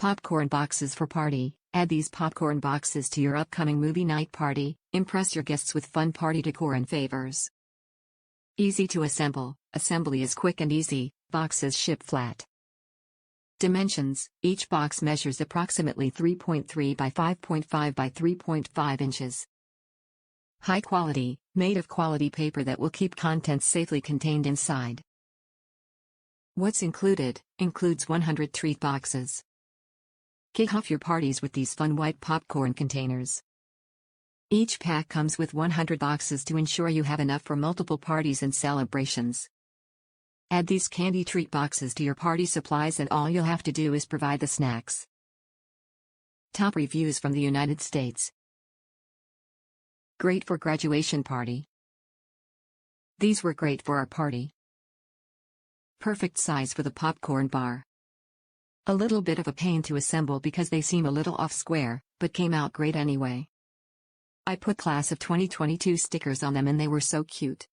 Popcorn boxes for party. Add these popcorn boxes to your upcoming movie night party. Impress your guests with fun party decor and favors. Easy to assemble. Assembly is quick and easy. Boxes ship flat. Dimensions: each box measures approximately 3.3 by 5.5 by 3.5 inches. High quality, made of quality paper that will keep contents safely contained inside. What's included? Includes 100 treat boxes. Kick off your parties with these fun white popcorn containers. Each pack comes with 100 boxes to ensure you have enough for multiple parties and celebrations. Add these candy treat boxes to your party supplies and all you'll have to do is provide the snacks. Top reviews from the United States. Great for graduation party. These were great for our party. Perfect size for the popcorn bar. A little bit of a pain to assemble because they seem a little off square, but came out great anyway. I put class of 2022 stickers on them and they were so cute.